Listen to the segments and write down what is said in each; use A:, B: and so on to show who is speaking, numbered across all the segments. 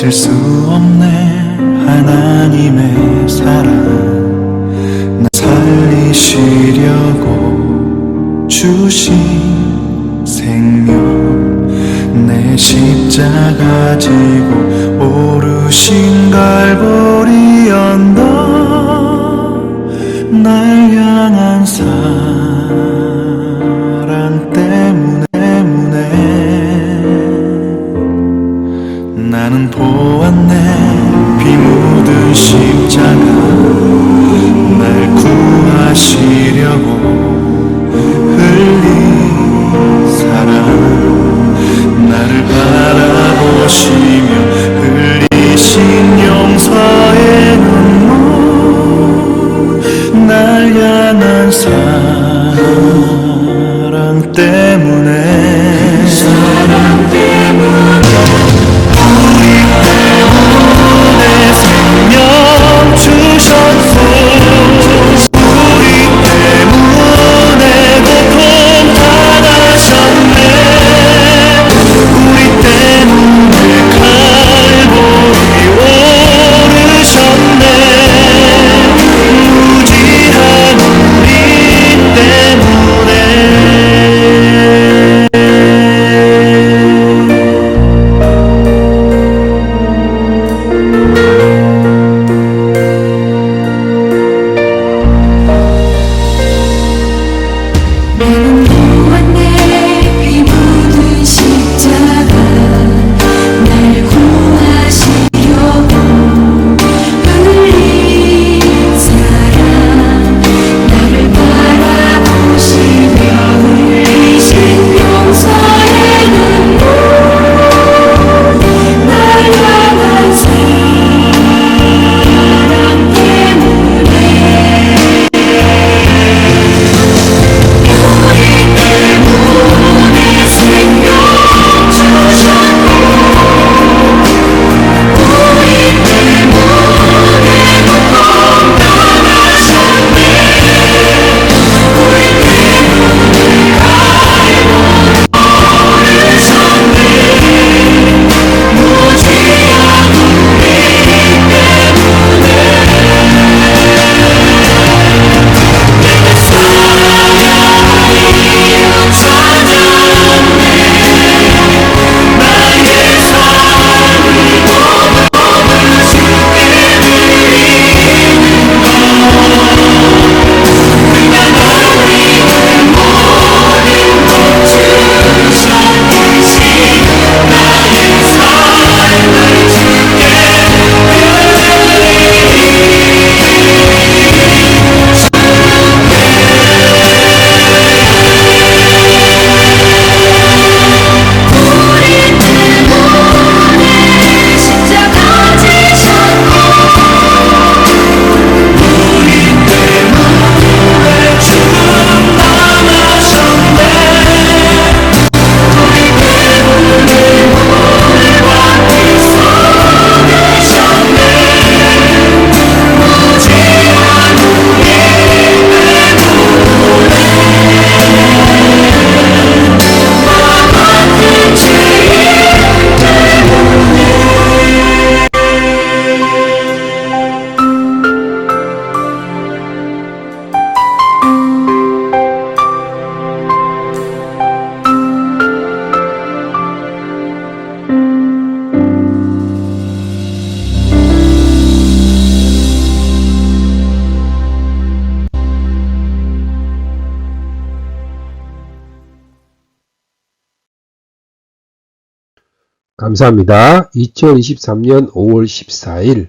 A: 셀 수 없네 하나님의 사랑. 나 살리시려고 주신 생명, 내 십자가 지고 오르신 갈보리 언덕, 날 향한 사랑 때문에 나는 보았네. 피 묻은 십자가, 날 구하시려고 흘린 사랑, 나를 바라보시며 흘리신 용서의 눈물, 날 향한 사랑 때문에, 사랑 때문에 우리 때문에 생명 주셨소. 우리 때문에 고통 당하셨네. 우리 때문에 갈보리 오르셨네. 무지한 우리 때문에.
B: 감사합니다. 2023년 5월 14일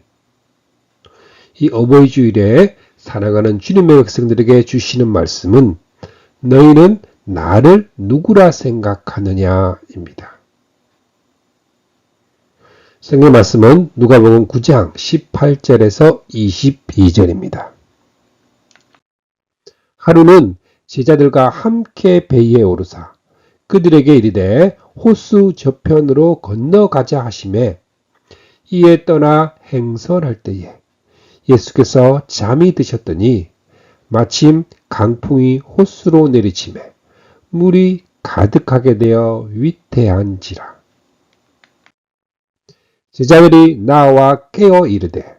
B: 이 어버이 주일에 사랑하는 주님의 백성들에게 주시는 말씀은 너희는 나를 누구라 생각하느냐 입니다. 성경 말씀은 누가복음 9장 18절에서 22절입니다. 하루는 제자들과 함께 배에 오르사 그들에게 이르되 호수 저편으로 건너가자 하시매 이에 떠나 행선할 때에 예수께서 잠이 드셨더니 마침 강풍이 호수로 내리치매 물이 가득하게 되어 위태한지라. 제자들이 나와 깨어 이르되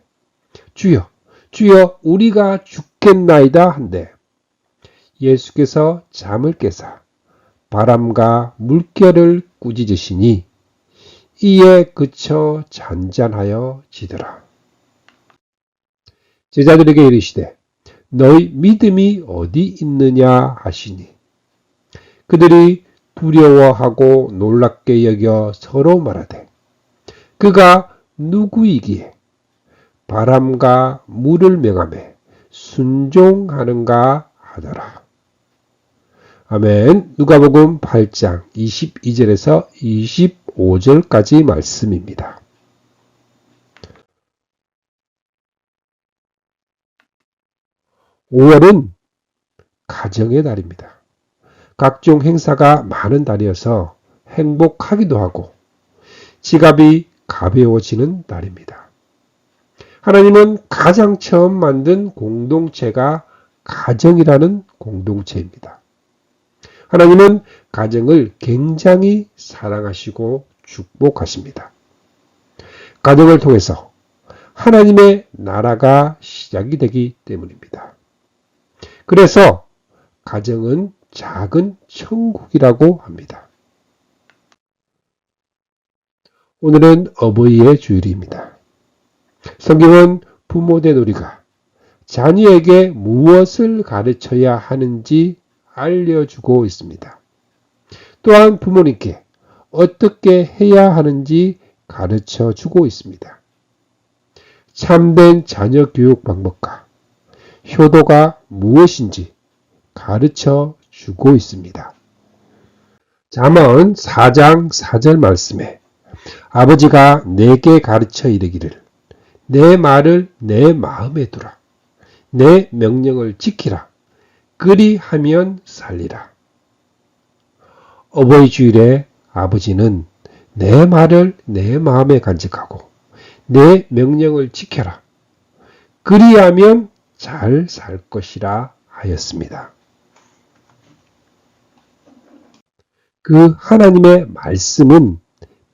B: 주여 주여 우리가 죽겠나이다 한데 예수께서 잠을 깨사 바람과 물결을 꾸짖으시니 이에 그쳐 잔잔하여 지더라. 제자들에게 이르시되 너희 믿음이 어디 있느냐 하시니 그들이 두려워하고 놀랍게 여겨 서로 말하되 그가 누구이기에 바람과 물을 명하매 순종하는가 하더라. 아멘. 누가복음 8장 22절에서 25절까지 말씀입니다. 5월은 가정의 달입니다. 각종 행사가 많은 달이어서 행복하기도 하고 지갑이 가벼워지는 달입니다. 하나님은 가장 처음 만든 공동체가 가정이라는 공동체입니다. 하나님은 가정을 굉장히 사랑하시고 축복하십니다. 가정을 통해서 하나님의 나라가 시작이 되기 때문입니다. 그래서 가정은 작은 천국이라고 합니다. 오늘은 어버이의 주일입니다. 성경은 부모된 우리가 자녀에게 무엇을 가르쳐야 하는지 알려주고 있습니다. 또한 부모님께 어떻게 해야 하는지 가르쳐 주고 있습니다. 참된 자녀 교육 방법과 효도가 무엇인지 가르쳐 주고 있습니다. 잠언 4장 4절 말씀에 아버지가 내게 가르쳐 이르기를 내 말을 내 마음에 두라. 내 명령을 지키라. 그리하면 살리라. 어버이 주일에 아버지는 내 말을 내 마음에 간직하고 내 명령을 지켜라. 그리하면 잘 살 것이라 하였습니다. 그 하나님의 말씀은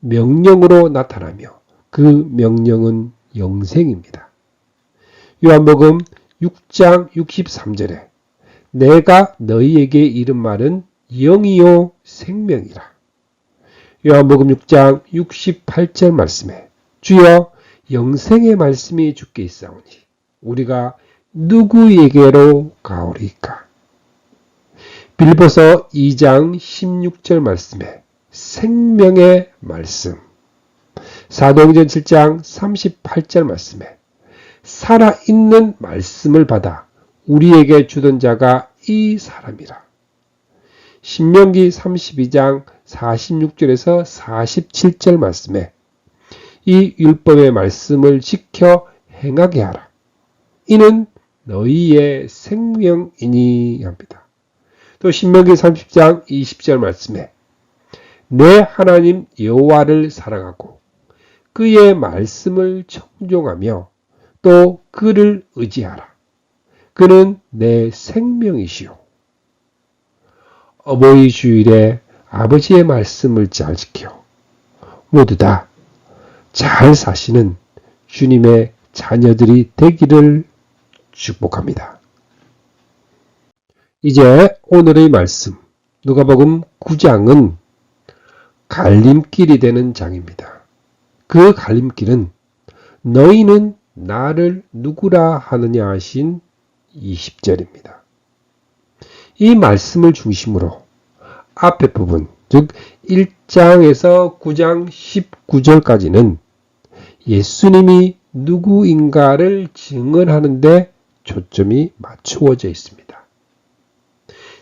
B: 명령으로 나타나며 그 명령은 영생입니다. 요한복음 6장 63절에 내가 너희에게 이른 말은 영이요 생명이라. 요한복음 6장 68절 말씀에 주여 영생의 말씀이 주께 있사오니 우리가 누구에게로 가오리까. 빌보서 2장 16절 말씀에 생명의 말씀. 사도행전 7장 38절 말씀에 살아있는 말씀을 받아 우리에게 주던 자가 이 사람이라. 신명기 32장 46절에서 47절 말씀에 이 율법의 말씀을 지켜 행하게 하라. 이는 너희의 생명이니 합니다. 또 신명기 30장 20절 말씀에 내 하나님 여호와를 사랑하고 그의 말씀을 청종하며 또 그를 의지하라. 그는 내 생명이시오. 어버이 주일에 아버지의 말씀을 잘 지켜 모두 다 잘 사시는 주님의 자녀들이 되기를 축복합니다. 이제 오늘의 말씀 누가복음 9장은 갈림길이 되는 장입니다. 그 갈림길은 너희는 나를 누구라 하느냐 하신 20절입니다. 이 말씀을 중심으로 앞에 부분, 즉 1장에서 9장 19절까지는 예수님이 누구인가를 증언하는 데 초점이 맞추어져 있습니다.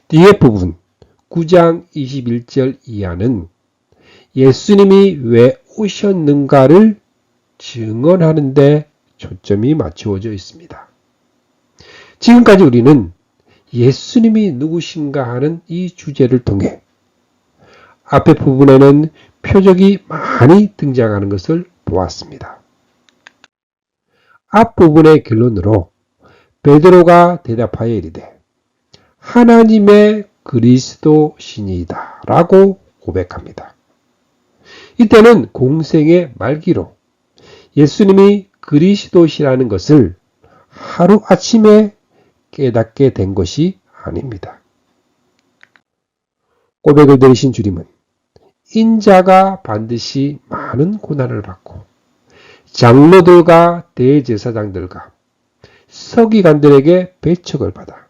B: 뒤에 부분 9장 21절 이하는 예수님이 왜 오셨는가를 증언하는 데 초점이 맞추어져 있습니다. 지금까지 우리는 예수님이 누구신가 하는 이 주제를 통해 앞에 부분에는 표적이 많이 등장하는 것을 보았습니다. 앞부분의 결론으로 베드로가 대답하여 이르되 하나님의 그리스도시니이다 라고 고백합니다. 이때는 공생의 말기로 예수님이 그리스도시라는 것을 하루아침에 깨닫게 된 것이 아닙니다. 고백을 들으신 주님은 인자가 반드시 많은 고난을 받고 장로들과 대제사장들과 서기관들에게 배척을 받아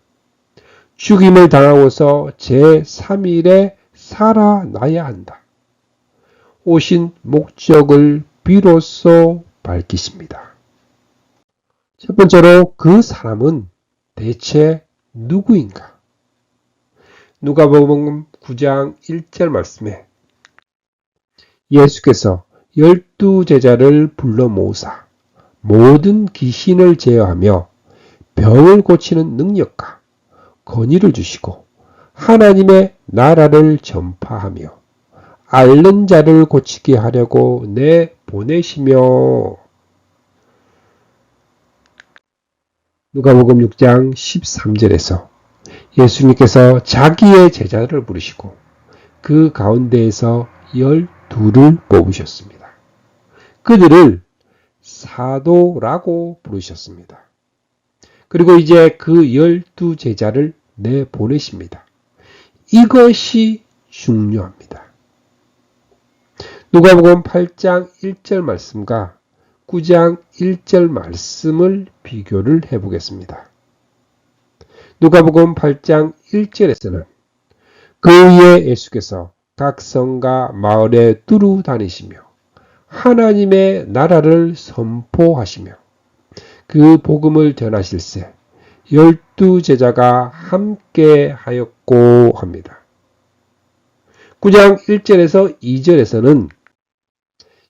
B: 죽임을 당하고서 제3일에 살아나야 한다. 오신 목적을 비로소 밝히십니다. 첫 번째로 그 사람은 대체 누구인가? 누가복음 9장 1절 말씀에 예수께서 12제자를 불러 모으사 모든 귀신을 제어하며 병을 고치는 능력과 권위를 주시고 하나님의 나라를 전파하며 앓는 자를 고치게 하려고 내보내시며. 누가복음 6장 13절에서 예수님께서 자기의 제자를 부르시고 그 가운데에서 12를 뽑으셨습니다. 그들을 사도라고 부르셨습니다. 그리고 이제 그 12제자를 내보내십니다. 이것이 중요합니다. 누가복음 8장 1절 말씀과 9장 1절 말씀을 비교를 해보겠습니다. 누가복음 8장 1절에서는 그 위에 예수께서 각 성과 마을에 두루 다니시며 하나님의 나라를 선포하시며 그 복음을 전하실세 12제자가 함께 하였고 합니다. 9장 1절에서 2절에서는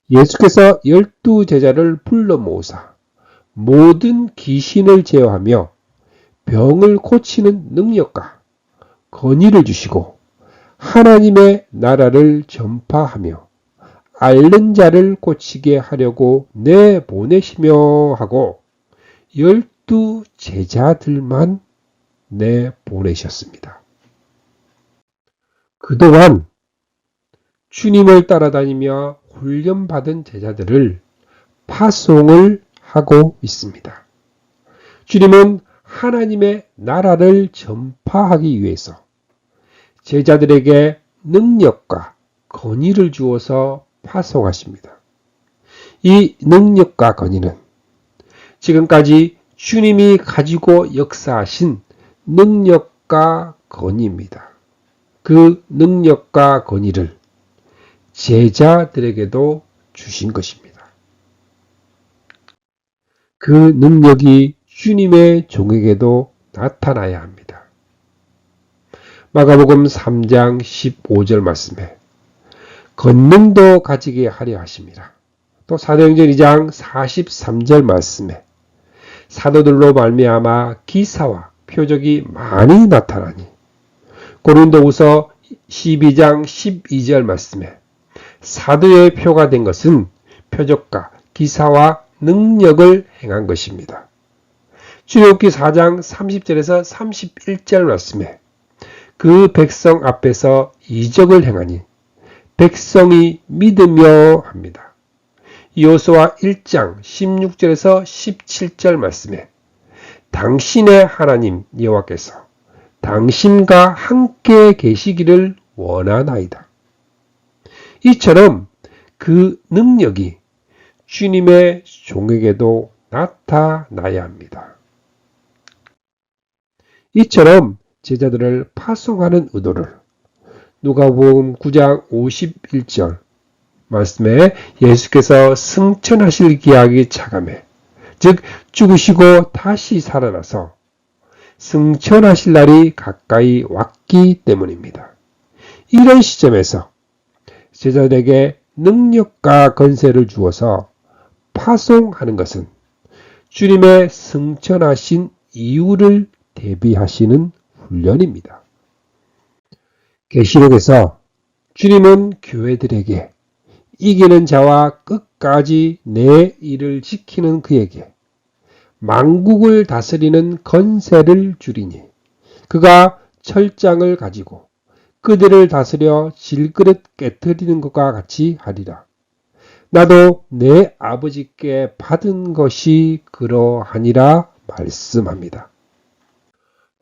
B: 예수께서 12제자를 불러 모으사 모든 귀신을 제어하며 병을 고치는 능력과 권위를 주시고 하나님의 나라를 전파하며 앓는 자를 고치게 하려고 내보내시며 하고 12제자들만 내보내셨습니다. 그동안 주님을 따라다니며 훈련받은 제자들을 파송을 하고 있습니다. 주님은 하나님의 나라를 전파하기 위해서 제자들에게 능력과 권위를 주어서 파송하십니다. 이 능력과 권위는 지금까지 주님이 가지고 역사하신 능력과 권위입니다. 그 능력과 권위를 제자들에게도 주신 것입니다. 그 능력이 주님의 종에게도 나타나야 합니다. 마가복음 3장 15절 말씀에 권능도 가지게 하려 하심이라. 또 사도행전 2장 43절 말씀에 사도들로 말미암아 기사와 표적이 많이 나타나니. 고린도후서 12장 12절 말씀에 사도의 표가 된 것은 표적과 기사와 능력을 행한 것입니다. 출애굽기 4장 30절에서 31절 말씀에 그 백성 앞에서 이적을 행하니 백성이 믿으며 합니다. 여호수아 1장 16절에서 17절 말씀에 당신의 하나님 여호와께서 당신과 함께 계시기를 원하나이다. 이처럼 그 능력이 주님의 종에게도 나타나야 합니다. 이처럼 제자들을 파송하는 의도를 누가복음 9장 51절 말씀에 예수께서 승천하실 기약이 차감해 즉 죽으시고 다시 살아나서 승천하실 날이 가까이 왔기 때문입니다. 이런 시점에서 제자들에게 능력과 권세를 주어서 파송하는 것은 주님의 승천하신 이유를 대비하시는 훈련입니다. 계시록에서 주님은 교회들에게 이기는 자와 끝까지 내 일을 지키는 그에게 만국을 다스리는 권세를 주리니 그가 철장을 가지고 그들을 다스려 질그릇 깨트리는 것과 같이 하리라. 나도 내 아버지께 받은 것이 그러하니라 말씀합니다.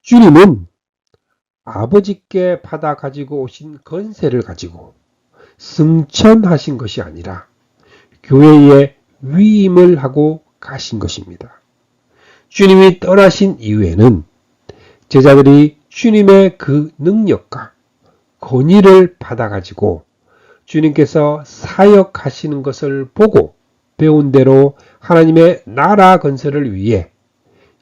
B: 주님은 아버지께 받아 가지고 오신 권세를 가지고 승천하신 것이 아니라 교회에 위임을 하고 가신 것입니다. 주님이 떠나신 이후에는 제자들이 주님의 그 능력과 권위를 받아 가지고 주님께서 사역하시는 것을 보고 배운 대로 하나님의 나라 건설을 위해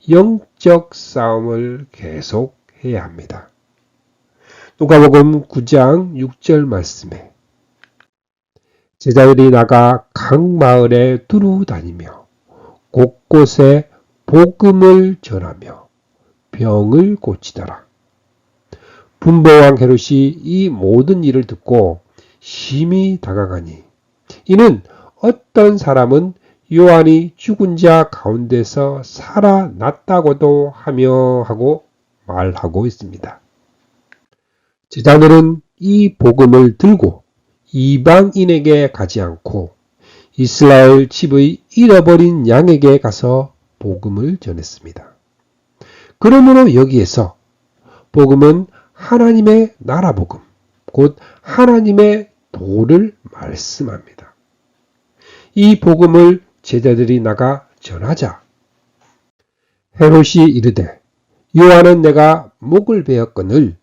B: 영적 싸움을 계속해야 합니다. 누가복음 9장 6절 말씀에 제자들이 나가 각 마을에 두루 다니며 곳곳에 복음을 전하며 병을 고치더라. 분보왕 헤롯이 이 모든 일을 듣고 심히 다가가니 이는 어떤 사람은 요한이 죽은 자 가운데서 살아났다고도 하며 하고 말하고 있습니다. 제자들은 이 복음을 들고 이방인에게 가지 않고 이스라엘 집의 잃어버린 양에게 가서 복음을 전했습니다. 그러므로 여기에서 복음은 하나님의 나라 복음, 곧 하나님의 도를 말씀합니다. 이 복음을 제자들이 나가 전하자 헤롯이 이르되 요한은 내가 목을 베었거늘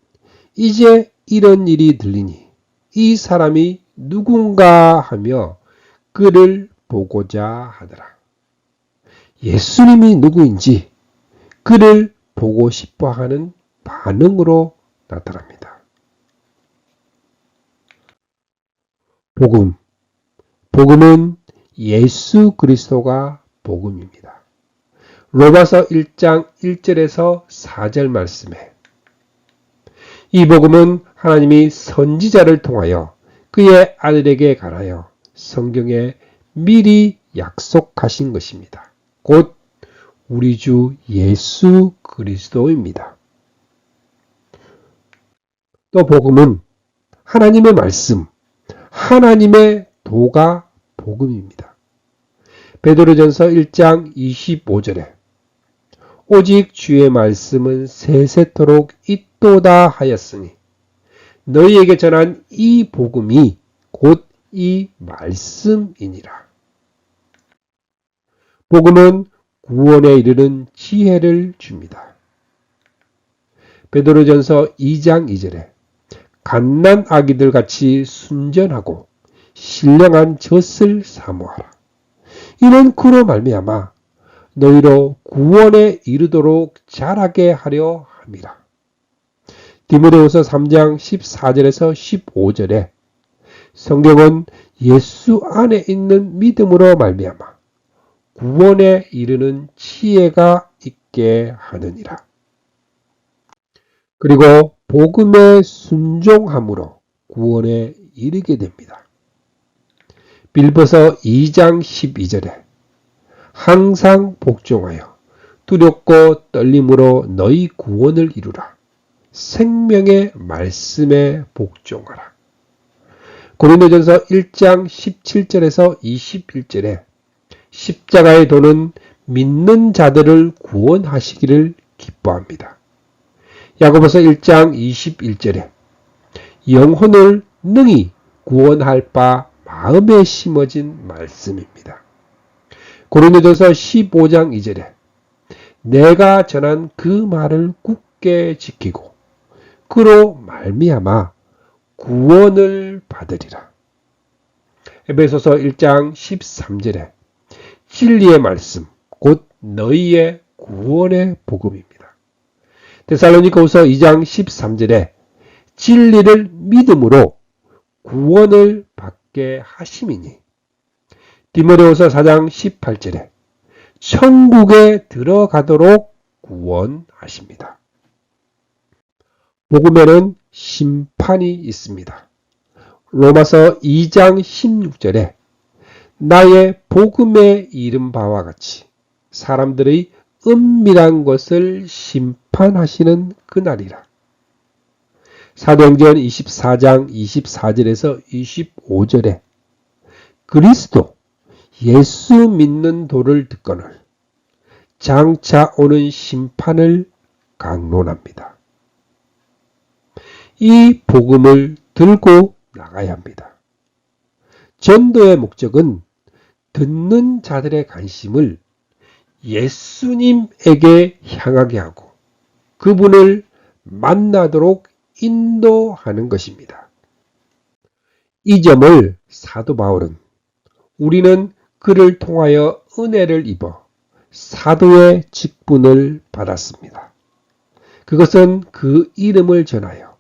B: 이제 이런 일이 들리니 이 사람이 누군가 하며 그를 보고자 하더라. 예수님이 누구인지 그를 보고 싶어 하는 반응으로 나타납니다. 복음은 예수 그리스도가 복음입니다. 로마서 1장 1절에서 4절 말씀에 이 복음은 하나님이 선지자를 통하여 그의 아들에게 관하여 성경에 미리 약속하신 것입니다. 곧 우리 주 예수 그리스도입니다. 또 복음은 하나님의 말씀, 하나님의 도가 복음입니다. 베드로전서 1장 25절에 오직 주의 말씀은 세세토록 있도다 하였으니 너희에게 전한 이 복음이 곧 이 말씀이니라. 복음은 구원에 이르는 지혜를 줍니다. 베드로전서 2장 2절에 갓난 아기들 같이 순전하고 신령한 젖을 사모하라. 이는 그로 말미암아 너희로 구원에 이르도록 자라게 하려 함이라. 디모데후서 3장 14절에서 15절에 성경은 예수 안에 있는 믿음으로 말미암아 구원에 이르는 지혜가 있게 하느니라. 그리고 복음에 순종함으로 구원에 이르게 됩니다. 빌보서 2장 12절에 항상 복종하여 두렵고 떨림으로 너희 구원을 이루라. 생명의 말씀에 복종하라. 고린도전서 1장 17절에서 21절에 십자가의 도는 믿는 자들을 구원하시기를 기뻐합니다. 야고보서 1장 21절에 영혼을 능히 구원할 바 마음에 심어진 말씀입니다. 고린도전서 15장 2절에 내가 전한 그 말을 굳게 지키고 그로 말미암아 구원을 받으리라. 에베소서 1장 13절에 진리의 말씀 곧 너희의 구원의 복음입니다. 데살로니가후서 2장 13절에 진리를 믿음으로 구원을 받게 하심이니 디모데후서 4장 18절에 천국에 들어가도록 구원하십니다. 복음에는 심판이 있습니다. 로마서 2장 16절에 나의 복음에 이른 바와 같이 사람들의 은밀한 것을 심판하시는 그날이라. 사도행전 24장 24절에서 25절에 그리스도 예수 믿는 도를 듣거늘 장차 오는 심판을 강론합니다. 이 복음을 들고 나가야 합니다. 전도의 목적은 듣는 자들의 관심을 예수님에게 향하게 하고 그분을 만나도록 인도하는 것입니다. 이 점을 사도 바울은 우리는 그를 통하여 은혜를 입어 사도의 직분을 받았습니다. 그것은 그 이름을 전하여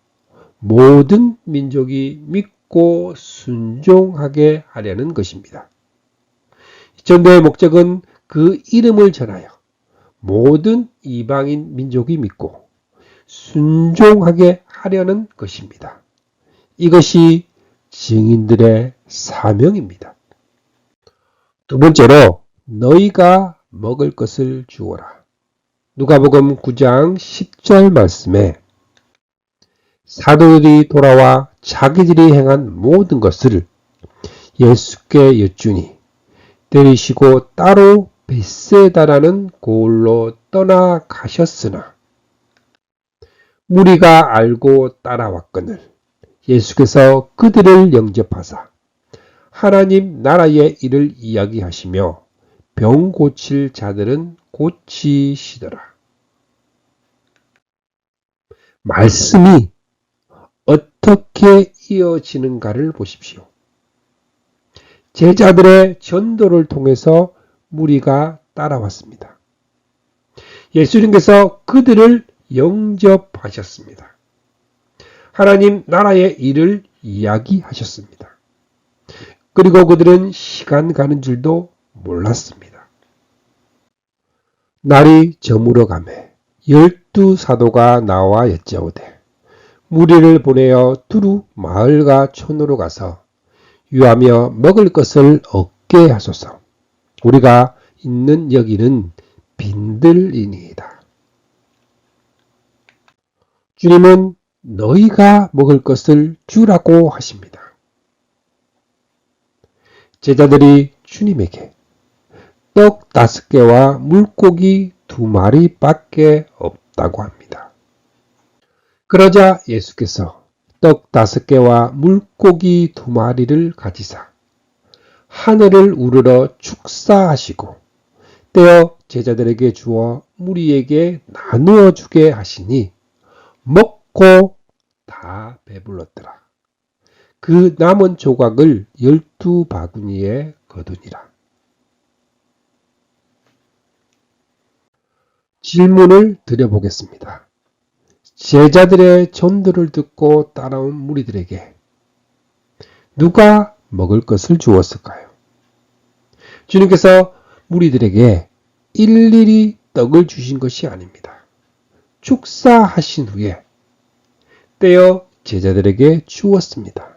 B: 모든 민족이 믿고 순종하게 하려는 것입니다. 전도의 목적은 그 이름을 전하여 모든 이방인 민족이 믿고 순종하게 하려는 것입니다. 이것이 증인들의 사명입니다. 두 번째로 너희가 먹을 것을 주어라. 누가복음 9장 10절 말씀에 사도들이 돌아와 자기들이 행한 모든 것을 예수께 여쭈니 데리시고 따로 벳세다라는 고을로 떠나가셨으나 무리가 알고 따라왔거늘 예수께서 그들을 영접하사 하나님 나라의 일을 이야기하시며 병 고칠 자들은 고치시더라. 말씀이 어떻게 이어지는가를 보십시오. 제자들의 전도를 통해서 무리가 따라왔습니다. 예수님께서 그들을 영접하셨습니다. 하나님 나라의 일을 이야기하셨습니다. 그리고 그들은 시간 가는 줄도 몰랐습니다. 날이 저물어 가매 12사도가 나와 여짜오되 무리를 보내어 두루 마을과 촌으로 가서 유하며 먹을 것을 얻게 하소서. 우리가 있는 여기는 빈들이니이다. 주님은 너희가 먹을 것을 주라고 하십니다. 제자들이 주님에게 떡 5개와 물고기 2마리밖에 없다고 합니다. 그러자 예수께서 떡 5개와 물고기 2마리를 가지사 하늘을 우러러 축사하시고 떼어 제자들에게 주어 무리에게 나누어 주게 하시니 먹고 다 배불렀더라. 그 남은 조각을 12바구니에 거두니라. 질문을 드려보겠습니다. 제자들의 전도를 듣고 따라온 무리들에게 누가 먹을 것을 주었을까요? 주님께서 무리들에게 일일이 떡을 주신 것이 아닙니다. 축사하신 후에 떼어 제자들에게 주었습니다.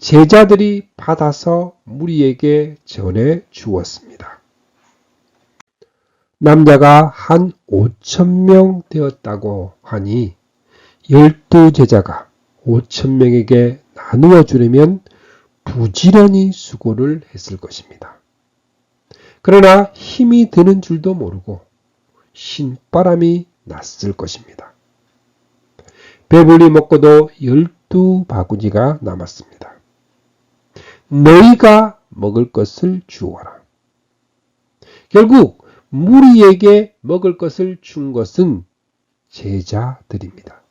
B: 제자들이 받아서 무리에게 전해 주었습니다. 남자가 한 5,000명 되었다고 하니 12제자가 5,000명에게 나누어 주려면 부지런히 수고를 했을 것입니다. 그러나 힘이 드는 줄도 모르고 신바람이 났을 것입니다. 배불리 먹고도 12바구니가 남았습니다. 너희가 먹을 것을 주어라. 결국 무리에게 먹을 것을 준 것은 제자들입니다.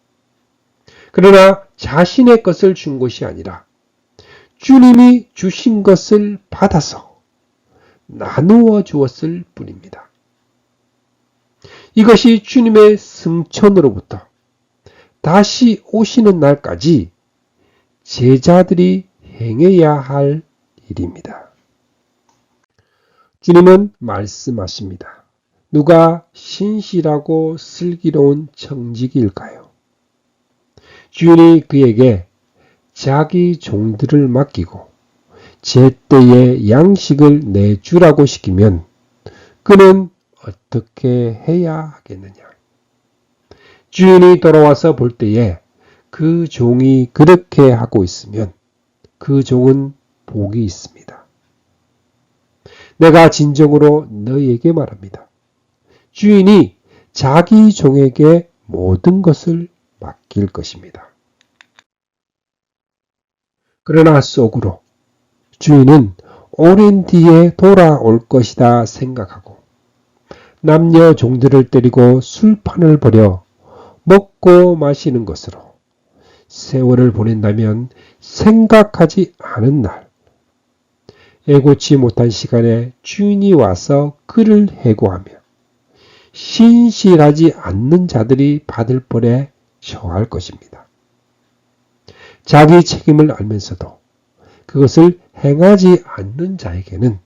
B: 그러나 자신의 것을 준 것이 아니라 주님이 주신 것을 받아서 나누어 주었을 뿐입니다. 이것이 주님의 승천으로부터 다시 오시는 날까지 제자들이 행해야 할 일입니다. 주님은 말씀하십니다. 누가 신실하고 슬기로운 청지기일까요? 주인이 그에게 자기 종들을 맡기고 제때에 양식을 내주라고 시키면 그는 어떻게 해야 하겠느냐? 주인이 돌아와서 볼 때에 그 종이 그렇게 하고 있으면 그 종은 복이 있습니다. 내가 진정으로 너희에게 말합니다. 주인이 자기 종에게 모든 것을 맡길 것입니다. 그러나 속으로 주인은 오랜 뒤에 돌아올 것이다 생각하고 남녀 종들을 때리고 술판을 벌여 먹고 마시는 것으로 세월을 보낸다면 생각하지 않은 날, 예고치 못한 시간에 주인이 와서 그를 해고하며 신실하지 않는 자들이 받을 벌에 처할 것입니다. 자기 책임을 알면서도 그것을 행하지 않는 자에게는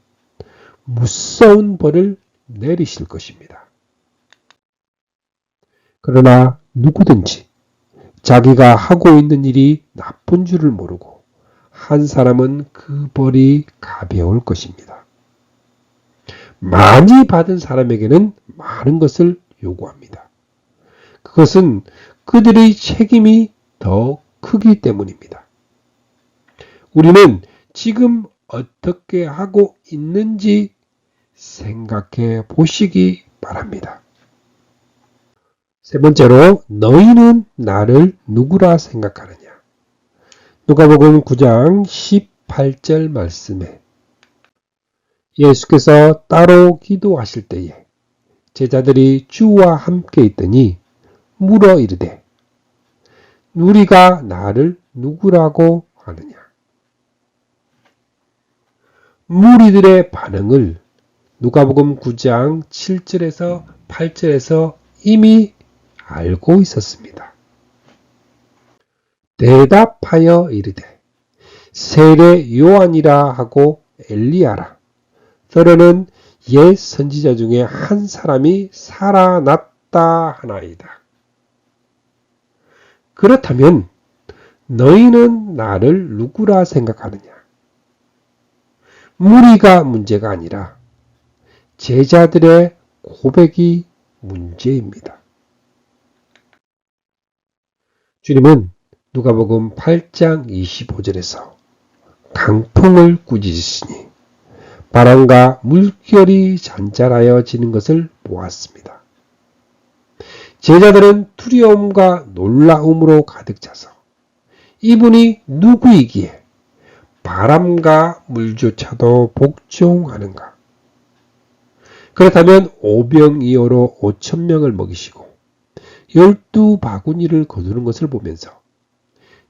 B: 무서운 벌을 내리실 것입니다. 그러나 누구든지 자기가 하고 있는 일이 나쁜 줄을 모르고 한 사람은 그 벌이 가벼울 것입니다. 많이 받은 사람에게는 많은 것을 요구합니다. 그것은 그들의 책임이 더 크기 때문입니다. 우리는 지금 어떻게 하고 있는지 생각해 보시기 바랍니다. 세 번째로, 너희는 나를 누구라 생각하느냐? 누가복음 9장 18절 말씀에 예수께서 따로 기도하실 때에 제자들이 주와 함께 있더니 물어 이르되 우리가 나를 누구라고 하느냐? 무리들의 반응을 누가복음 9장 7절에서 8절에서 이미 알고 있었습니다. 대답하여 이르되 세례 요한이라 하고 엘리야라. 더러는 옛 선지자 중에 한 사람이 살아났다 하나이다. 그렇다면 너희는 나를 누구라 생각하느냐? 무리가 문제가 아니라 제자들의 고백이 문제입니다. 주님은 누가복음 8장 25절에서 강풍을 꾸짖으시니 바람과 물결이 잔잔하여 지는 것을 보았습니다. 제자들은 두려움과 놀라움으로 가득 차서 이분이 누구이기에 바람과 물조차도 복종하는가? 그렇다면 오병이어로 5,000명을 먹이시고 12바구니를 거두는 것을 보면서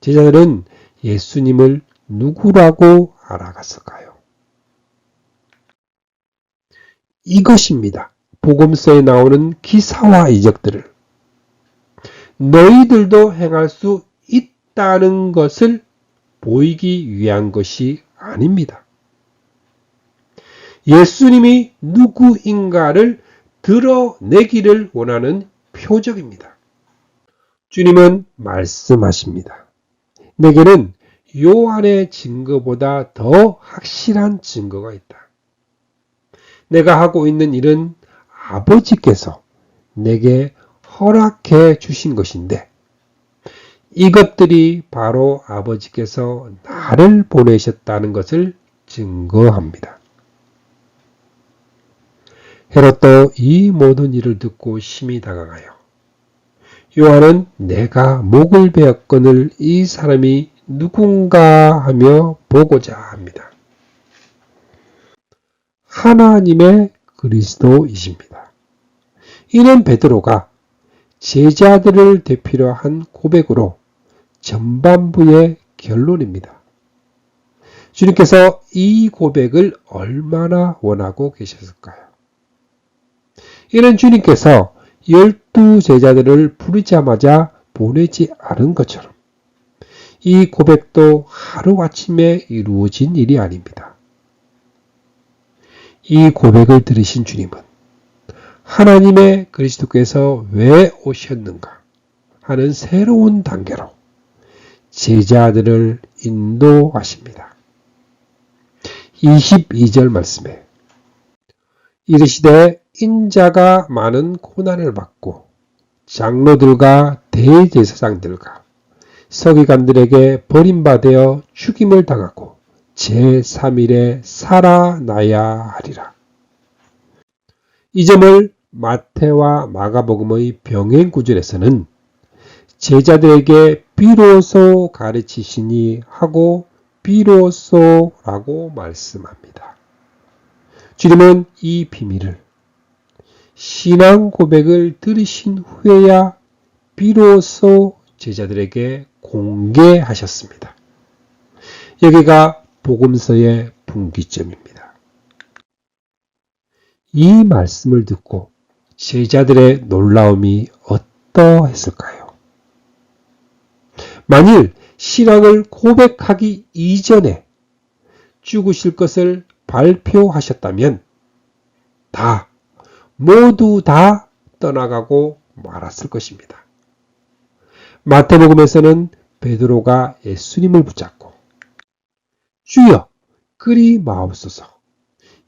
B: 제자들은 예수님을 누구라고 알아갔을까요? 이것입니다. 복음서에 나오는 기사와 이적들을 너희들도 행할 수 있다는 것을 보이기 위한 것이 아닙니다. 예수님이 누구인가를 드러내기를 원하는 표적입니다. 주님은 말씀하십니다. 내게는 요한의 증거보다 더 확실한 증거가 있다. 내가 하고 있는 일은 아버지께서 내게 허락해 주신 것인데 이것들이 바로 아버지께서 나를 보내셨다는 것을 증거합니다. 헤롯도 이 모든 일을 듣고 심히 당황하여 요한은 내가 목을 베었거늘 이 사람이 누군가 하며 보고자 합니다. 하나님의 그리스도이십니다. 이는 베드로가 제자들을 대표로 한 고백으로 전반부의 결론입니다. 주님께서 이 고백을 얼마나 원하고 계셨을까요? 이는 주님께서 12제자들을 부르자마자 보내지 않은 것처럼 이 고백도 하루아침에 이루어진 일이 아닙니다. 이 고백을 들으신 주님은 하나님의 그리스도께서 왜 오셨는가 하는 새로운 단계로 제자들을 인도하십니다. 22절 말씀에 이르시되 인자가 많은 고난을 받고 장로들과 대제사장들과 서기관들에게 버림받아 죽임을 당하고 제3일에 살아나야 하리라. 이 점을 마태와 마가복음의 병행 구절에서는 제자들에게 비로소 가르치시니 하고 비로소라고 말씀합니다. 주님은 이 비밀을 신앙 고백을 들으신 후에야 비로소 제자들에게 공개하셨습니다. 여기가 복음서의 분기점입니다. 이 말씀을 듣고 제자들의 놀라움이 어떠했을까요? 만일 신앙을 고백하기 이전에 죽으실 것을 발표하셨다면 모두 다 떠나가고 말았을 것입니다. 마태복음에서는 베드로가 예수님을 붙잡고 주여 그리 마옵소서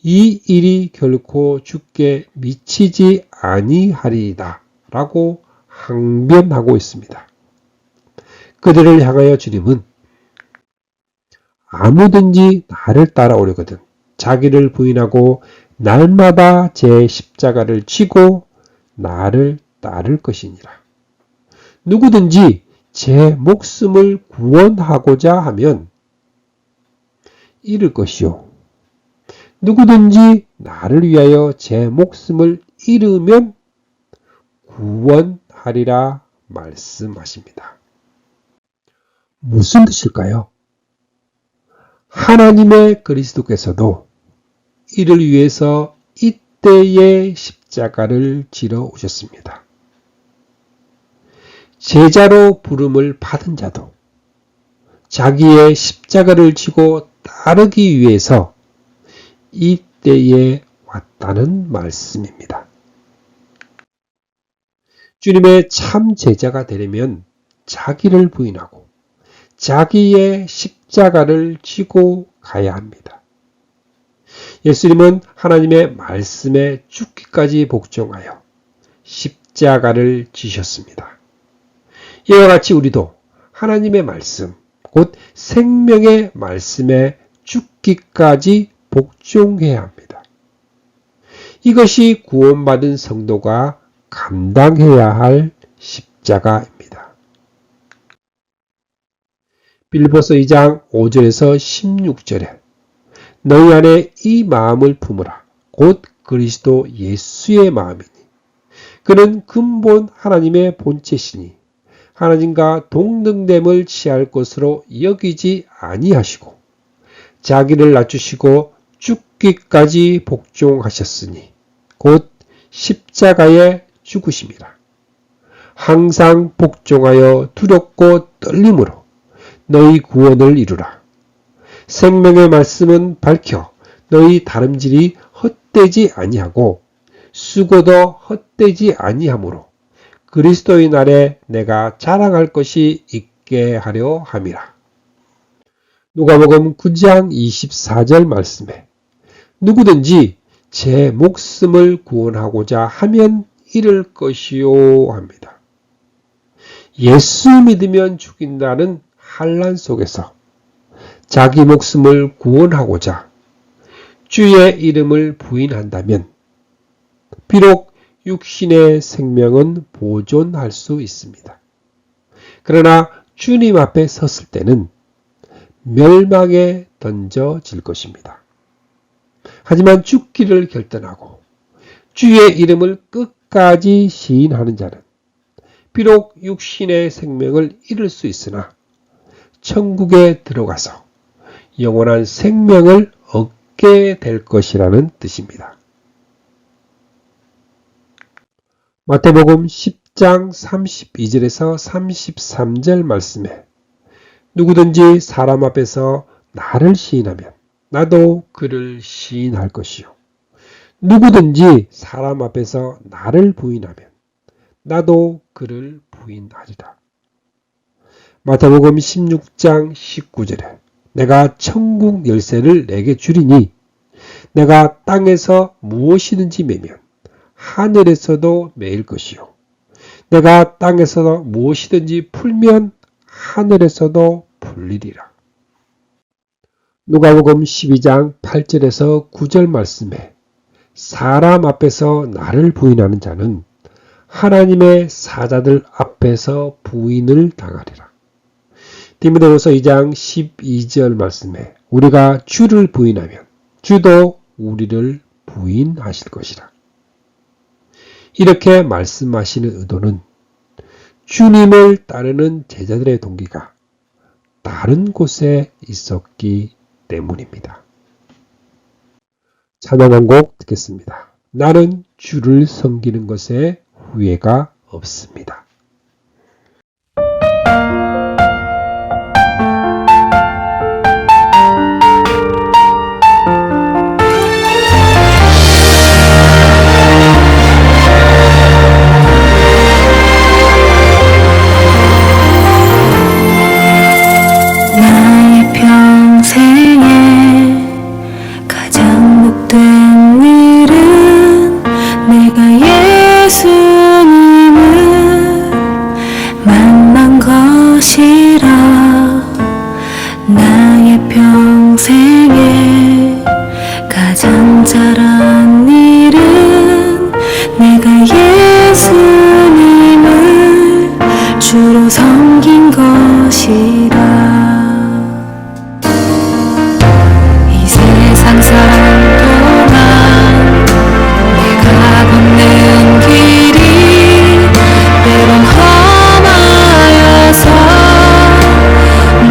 B: 이 일이 결코 주께 미치지 아니하리이다 라고 항변하고 있습니다. 그들을 향하여 주님은 아무든지 나를 따라오려거든 자기를 부인하고 날마다 제 십자가를 지고 나를 따를 것이니라. 누구든지 제 목숨을 구원하고자 하면 잃을 것이요. 누구든지 나를 위하여 제 목숨을 잃으면 구원하리라 말씀하십니다. 무슨 뜻일까요? 하나님의 그리스도께서도 이를 위해서 이때의 십자가를 지러 오셨습니다. 제자로 부름을 받은 자도 자기의 십자가를 지고 따르기 위해서 이때에 왔다는 말씀입니다. 주님의 참 제자가 되려면 자기를 부인하고 자기의 십자가를 지고 가야 합니다. 예수님은 하나님의 말씀에 죽기까지 복종하여 십자가를 지셨습니다. 이와 같이 우리도 하나님의 말씀, 곧 생명의 말씀에 죽기까지 복종해야 합니다. 이것이 구원받은 성도가 감당해야 할 십자가입니다. 빌립보서 2장 5절에서 16절에 너희 안에 이 마음을 품으라. 곧 그리스도 예수의 마음이니 그는 근본 하나님의 본체시니 하나님과 동등됨을 취할 것으로 여기지 아니하시고 자기를 낮추시고 죽기까지 복종하셨으니 곧 십자가에 죽으심이라. 항상 복종하여 두렵고 떨림으로 너희 구원을 이루라. 생명의 말씀은 밝혀 너희 다름질이 헛되지 아니하고 수고도 헛되지 아니하므로 그리스도의 날에 내가 자랑할 것이 있게 하려 함이라. 누가복음 9장 24절 말씀에 누구든지 제 목숨을 구원하고자 하면 잃을 것이요 합니다. 예수 믿으면 죽인다는 환난 속에서 자기 목숨을 구원하고자 주의 이름을 부인한다면 비록 육신의 생명은 보존할 수 있습니다. 그러나 주님 앞에 섰을 때는 멸망에 던져질 것입니다. 하지만 죽기를 결단하고 주의 이름을 끝까지 시인하는 자는 비록 육신의 생명을 잃을 수 있으나 천국에 들어가서 영원한 생명을 얻게 될 것이라는 뜻입니다. 마태복음 10장 32절에서 33절 말씀에 누구든지 사람 앞에서 나를 시인하면 나도 그를 시인할 것이요. 누구든지 사람 앞에서 나를 부인하면 나도 그를 부인하리라. 마태복음 16장 19절에 내가 천국 열쇠를 내게 주리니 내가 땅에서 무엇이든지 매면 하늘에서도 매일 것이요. 내가 땅에서 무엇이든지 풀면 하늘에서도 풀리리라. 누가복음 12장 8절에서 9절 말씀에 사람 앞에서 나를 부인하는 자는 하나님의 사자들 앞에서 부인을 당하리라. 디모데후서 2장 12절 말씀에 우리가 주를 부인하면 주도 우리를 부인하실 것이라. 이렇게 말씀하시는 의도는 주님을 따르는 제자들의 동기가 다른 곳에 있었기 때문입니다. 찬양 한 곡 듣겠습니다. 나는 주를 섬기는 것에 후회가 없습니다.
C: 나의 평생에 가장 복된 일은 내가 예수님을 만난 것이라. 나의 평생에 가장 잘한 일은 내가 예수님을 주로 섬긴 것이라. 이 세상 살 동안 내가 걷는 길이 때론 험하여서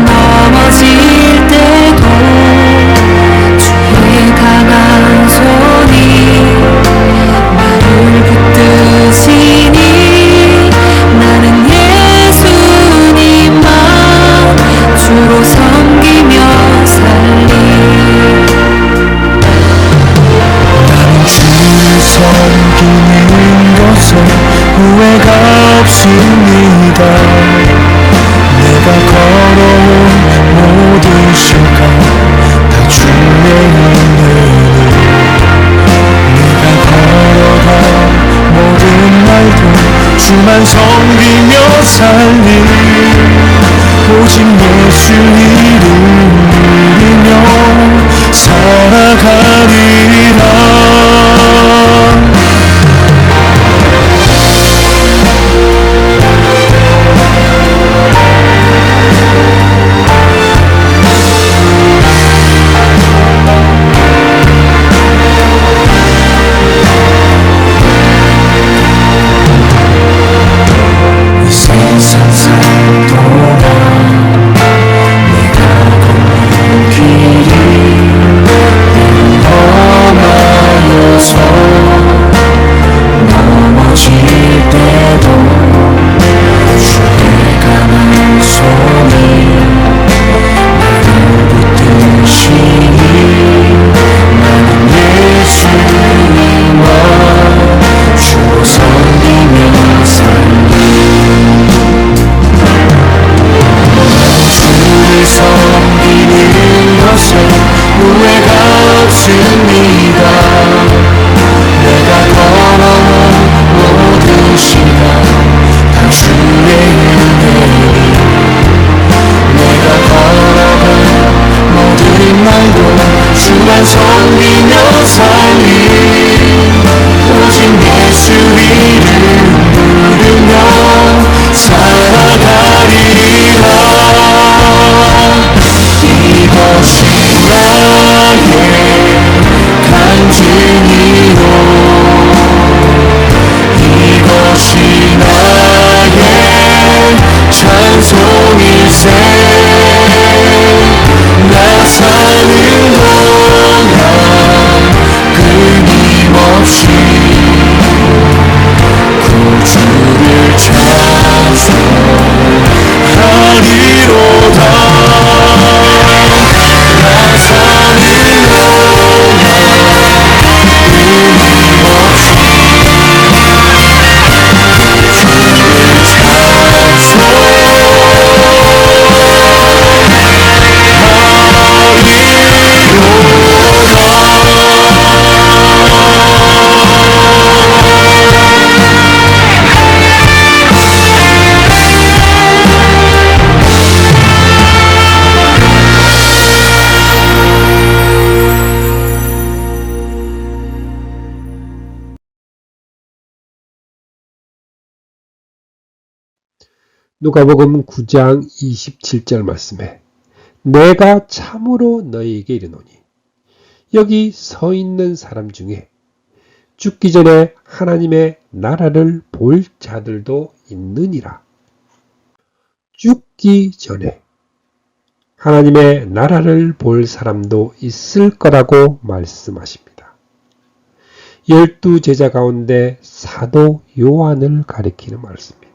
C: 넘어질 때도 주의 강한 손이 나를 붙드시니 나는 예수님만 주로 섬기며 살리.
A: 주를 섬기는 것에 후회가 없습니다. 내가 걸어온 모든 시간 다 주의 은혜니 내가 걸어간 모든 날도 주만 섬기며 살리. 오직 예수 이름 누리며 살아가리라. 이 세상 살 동안 내가 걷는 길이 험하여서
B: 누가복음 9장 27절 말씀에 내가 참으로 너희에게 이르노니 여기 서 있는 사람 중에 죽기 전에 하나님의 나라를 볼 자들도 있느니라. 죽기 전에 하나님의 나라를 볼 사람도 있을 거라고 말씀하십니다. 12제자 가운데 사도 요한을 가리키는 말씀입니다.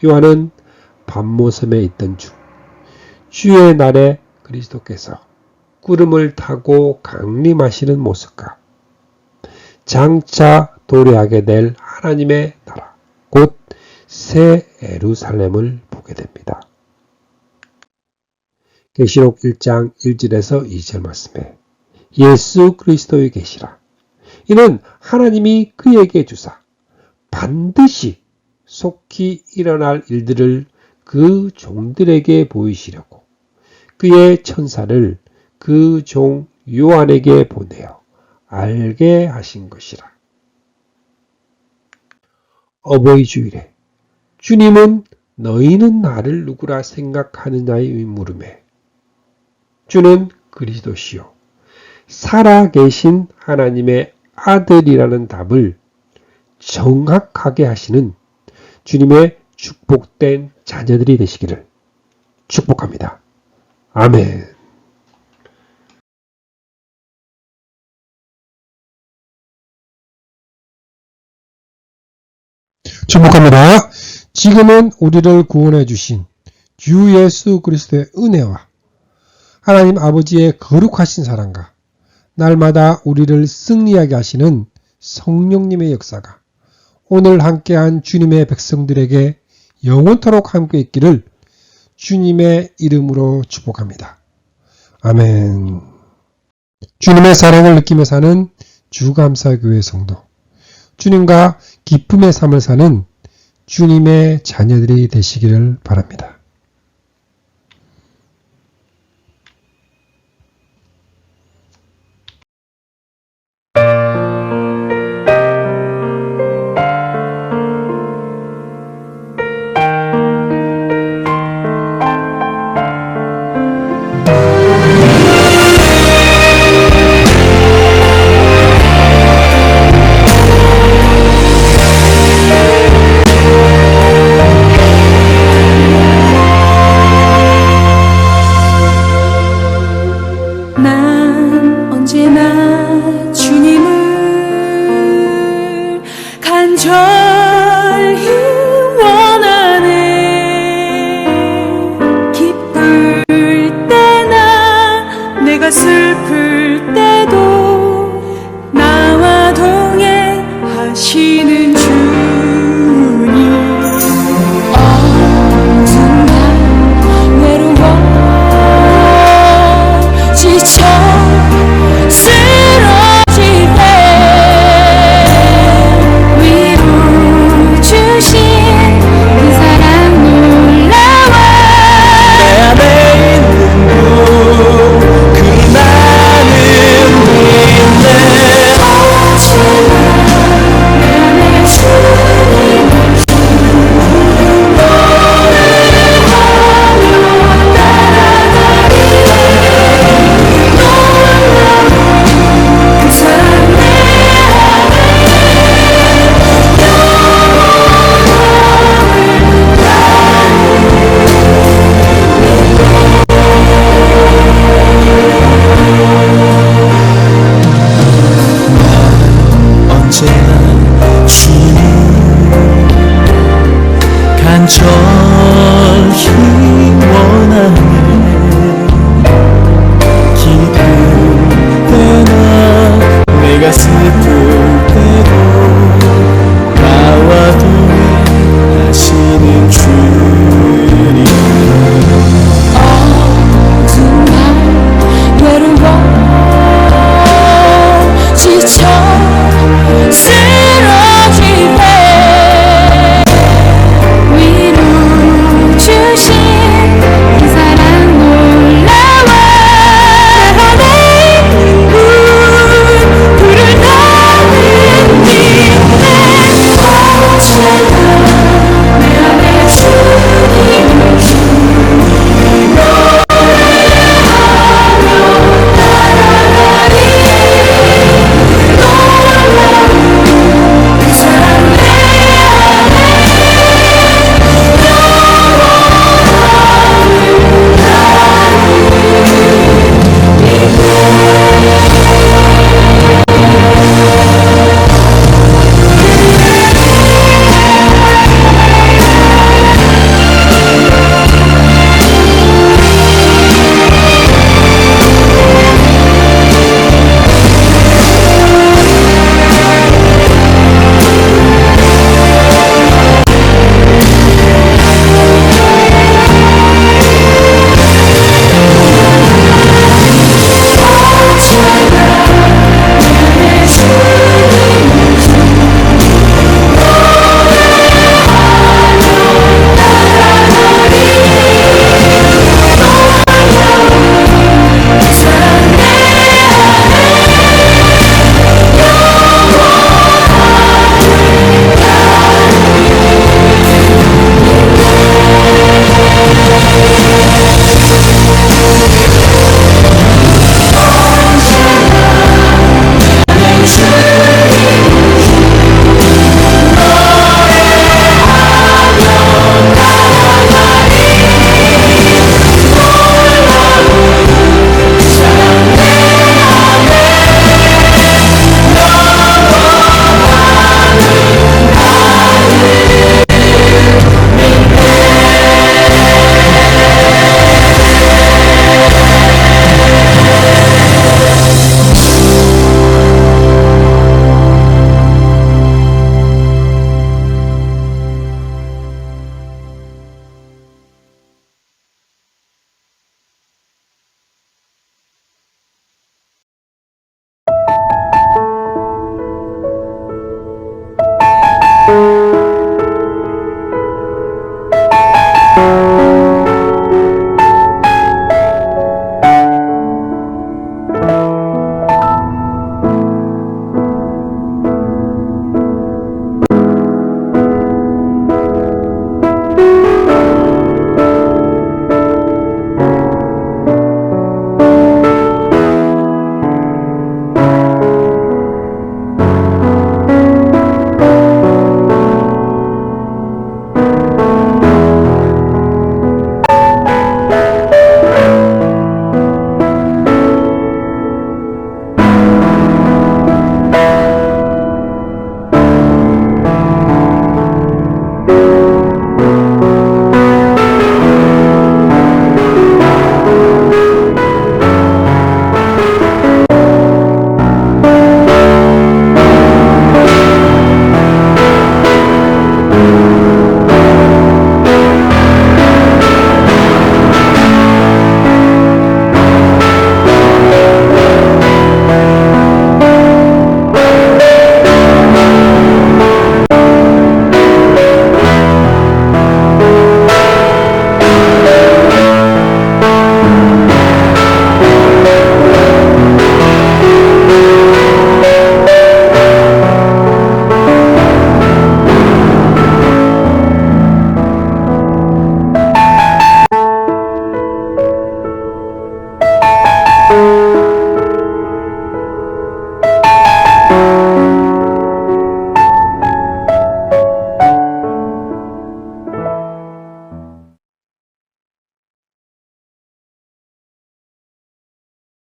B: 요한은 밤모섬에 있던 중 주의 날에 그리스도께서 구름을 타고 강림하시는 모습과 장차 도래하게 될 하나님의 나라, 곧 새 예루살렘을 보게 됩니다. 계시록 1장 1절에서 2절 말씀에 예수 그리스도의 계시라. 이는 하나님이 그에게 주사 반드시 속히 일어날 일들을 그 종들에게 보이시려고 그의 천사를 그 종 요한에게 보내어 알게 하신 것이라. 어버이 주일에 주님은 너희는 나를 누구라 생각하느냐의 물음에 주는 그리스도시요 살아계신 하나님의 아들이라는 답을 정확하게 하시는 주님의 축복된 자녀들이 되시기를 축복합니다. 아멘.
D: 축복합니다. 지금은 우리를 구원해 주신 주 예수 그리스도의 은혜와 하나님 아버지의 거룩하신 사랑과 날마다 우리를 승리하게 하시는 성령님의 역사가 오늘 함께한 주님의 백성들에게 영원토록 함께 있기를 주님의 이름으로 축복합니다. 아멘. 주님의 사랑을 느끼며 사는 주감사교회 성도, 주님과 기쁨의 삶을 사는 주님의 자녀들이 되시기를 바랍니다.
C: 난 언제나 주님을 간절히 원하네. 기쁠 때나 내가 슬플 때도 나와 동행하시는 주님. 어느 순간 외로워 지쳐 쓰러질 때 위로 주신 그 사랑 놀라워.
A: 내 안에 있는 그 많은 힘내
C: 오지마 내 안에 주님을 노래하며 따라가리. 그 사랑 내
A: 언제나 주님 간절히